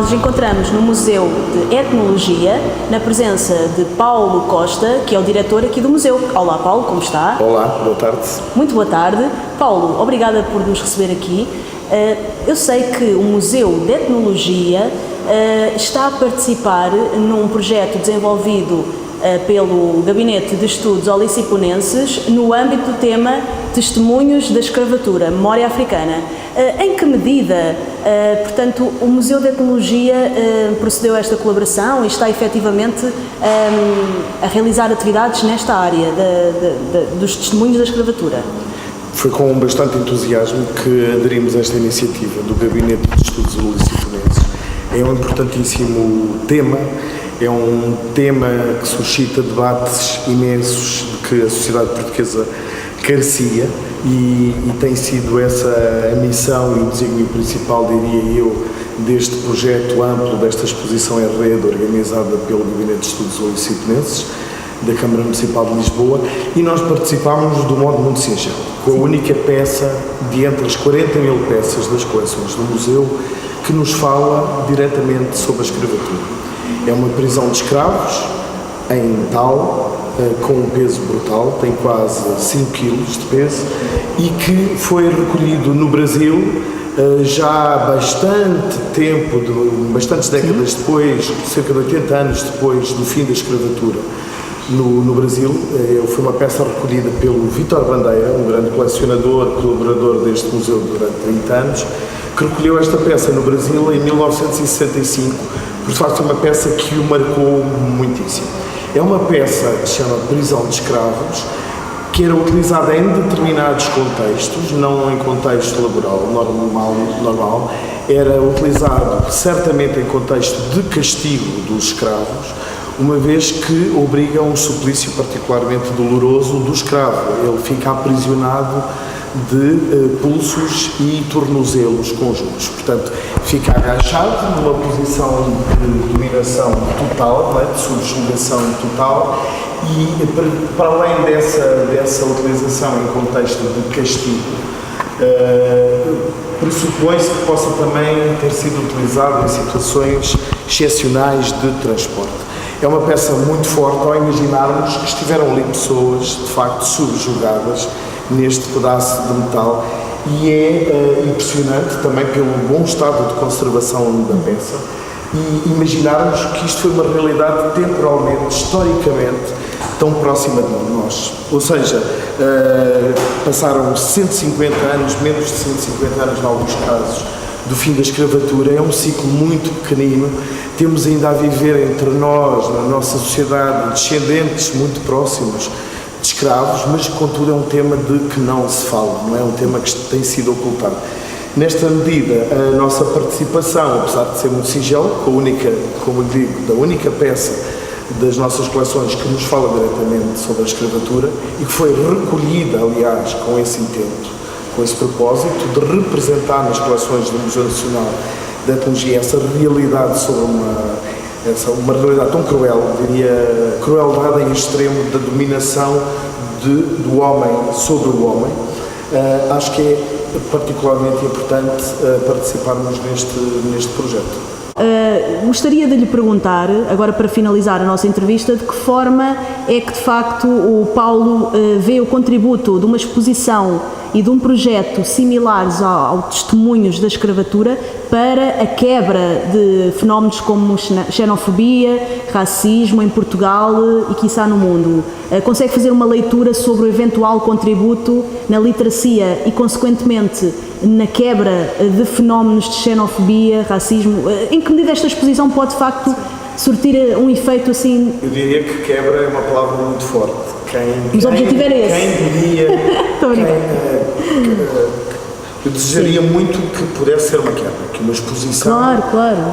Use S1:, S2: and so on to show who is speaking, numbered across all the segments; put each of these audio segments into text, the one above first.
S1: nos encontramos no Museu de Etnologia, na presença de Paulo Costa, que é o diretor aqui do museu. Olá, Paulo, como está?
S2: Olá, boa tarde.
S1: Muito boa tarde. Paulo, obrigada por nos receber aqui. Eu sei que o Museu de Etnologia está a participar num projeto desenvolvido pelo Gabinete de Estudos Oliciponenses no âmbito do tema Testemunhos da Escravatura, Memória Africana. Em que medida, portanto, o Museu de Etnologia procedeu a esta colaboração e está efetivamente a realizar atividades nesta área dos testemunhos da escravatura?
S2: Foi com bastante entusiasmo que aderimos a esta iniciativa do Gabinete de Estudos Oliciponenses. É um importantíssimo tema, é um tema que suscita debates imensos de que a sociedade portuguesa carecia e tem sido essa a missão e o desígnio principal, diria eu, deste projeto amplo, desta exposição em rede organizada pelo Gabinete de Estudos Oliciponenses da Câmara Municipal de Lisboa, e nós participámos de um modo muito singelo, com a única peça de entre as 40 mil peças das coleções do museu que nos fala diretamente sobre a escravatura. É uma prisão de escravos em metal, com um peso brutal, tem quase 5 kg de peso, e que foi recolhido no Brasil já há bastante tempo, bastantes décadas depois, cerca de 80 anos depois do fim da escravatura no Brasil. Foi uma peça recolhida pelo Vítor Bandeira, um grande colecionador, colaborador deste museu durante 30 anos, que recolheu esta peça no Brasil em 1965, por facto é uma peça que o marcou muitíssimo. É uma peça que se chama Prisão de Escravos, que era utilizada em determinados contextos, não em contexto laboral normal, era utilizado certamente em contexto de castigo dos escravos, uma vez que obriga a um suplício particularmente doloroso do escravo. Ele fica aprisionado de pulsos e tornozelos conjuntos. Portanto, fica agachado numa posição de dominação total, não é? De subjugação total, e para além dessa utilização em contexto de castigo, pressupõe-se que possa também ter sido utilizado em situações excepcionais de transporte. É uma peça muito forte ao imaginarmos que estiveram ali pessoas, de facto, subjugadas neste pedaço de metal, e é impressionante também pelo bom estado de conservação da peça, e imaginarmos que isto foi uma realidade temporalmente, historicamente, tão próxima de nós. Ou seja, passaram 150 anos, menos de 150 anos em alguns casos, do fim da escravatura. É um ciclo muito pequenino. Temos ainda a viver entre nós, na nossa sociedade, descendentes muito próximos de escravos, mas contudo é um tema de que não se fala, não é um tema que tem sido ocultado. Nesta medida, a nossa participação, apesar de ser muito singela, com a única, como eu digo, da única peça das nossas coleções que nos fala diretamente sobre a escravatura e que foi recolhida, aliás, com esse intento, com esse propósito de representar nas coleções do Museu Nacional de Etnologia essa realidade sobre uma realidade tão cruel, diria, crueldade em extremo da dominação do homem sobre o homem. Acho que é particularmente importante participarmos neste projeto.
S1: Gostaria de lhe perguntar, agora para finalizar a nossa entrevista, de que forma é que de facto o Paulo vê o contributo de uma exposição e de um projeto similares ao Testemunhos da Escravatura para a quebra de fenómenos como xenofobia, racismo em Portugal e quiçá no mundo. Consegue fazer uma leitura sobre o eventual contributo na literacia e, consequentemente, na quebra de fenómenos de xenofobia, racismo? Em que medida esta exposição pode, de facto, surtir um efeito assim?
S2: Eu diria que quebra é uma palavra muito forte.
S1: Mas o objetivo era esse.
S2: Quem diria... Eu desejaria muito que pudesse ser uma quebra, que uma exposição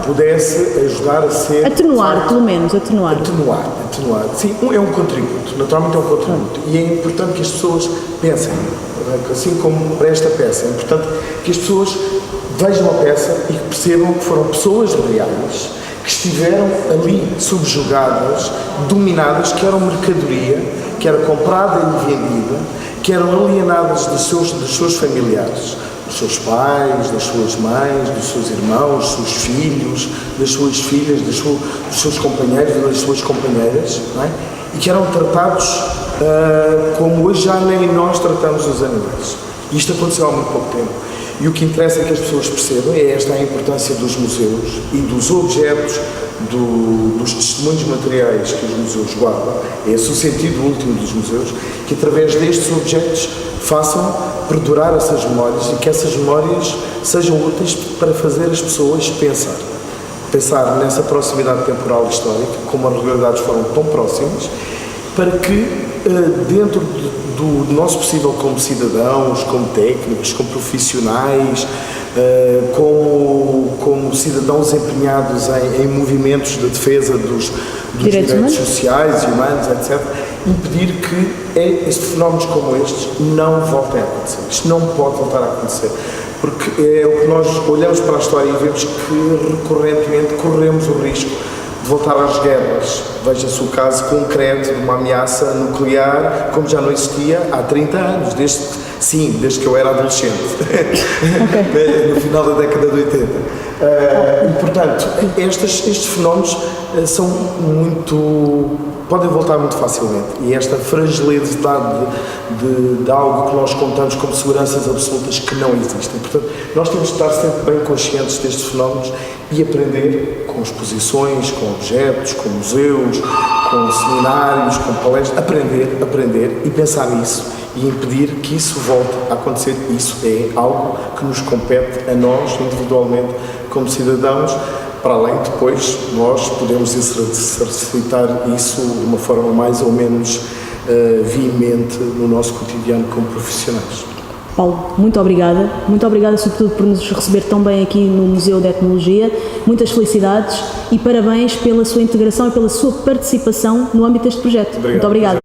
S2: pudesse ajudar a ser...
S1: Atenuar, pelo menos, atenuar.
S2: Atenuar. Sim, é um contributo, naturalmente é um contributo. E é importante que as pessoas pensem, assim como para esta peça, é importante que as pessoas vejam a peça e que percebam que foram pessoas reais, que estiveram ali subjugadas, dominadas, que eram mercadoria, que era comprada e vendida, que eram alienadas dos seus familiares, dos seus pais, das suas mães, dos seus irmãos, dos seus filhos, das suas filhas, dos seus companheiros, das suas companheiras, não é? E que eram tratados como hoje já nem nós tratamos os animais. Isto aconteceu há muito pouco tempo. E o que interessa é que as pessoas percebam é esta a importância dos museus e dos objetos, dos testemunhos materiais que os museus guardam. É esse o sentido último dos museus, que através destes objetos façam perdurar essas memórias e que essas memórias sejam úteis para fazer as pessoas pensar nessa proximidade temporal e histórica, como as realidades foram tão próximas, para que dentro do nosso possível como cidadãos, como técnicos, como profissionais, como cidadãos empenhados em movimentos de defesa dos direitos sociais e humanos, etc., impedir que fenómenos como estes não voltem a acontecer. Isto não pode voltar a acontecer, porque é o que nós olhamos para a história e vemos que recorrentemente corremos o risco de voltar às guerras. Veja-se o caso concreto de uma ameaça nuclear, como já não existia há 30 anos, desde que eu era adolescente, no final da década de 80. E, portanto, estes fenómenos podem voltar muito facilmente, e esta fragilidade de algo que nós contamos como seguranças absolutas que não existem. Portanto, nós temos de estar sempre bem conscientes destes fenómenos e aprender com exposições, com objetos, com museus, com seminários, com palestras, aprender e pensar nisso e impedir que isso volte a acontecer. Isso é algo que nos compete a nós individualmente como cidadãos, para além de depois nós podemos exercitar isso de uma forma mais ou menos veemente no nosso cotidiano como profissionais.
S1: Paulo, muito obrigada sobretudo por nos receber tão bem aqui no Museu de Etnologia, muitas felicidades e parabéns pela sua integração e pela sua participação no âmbito deste projeto. Muito obrigada.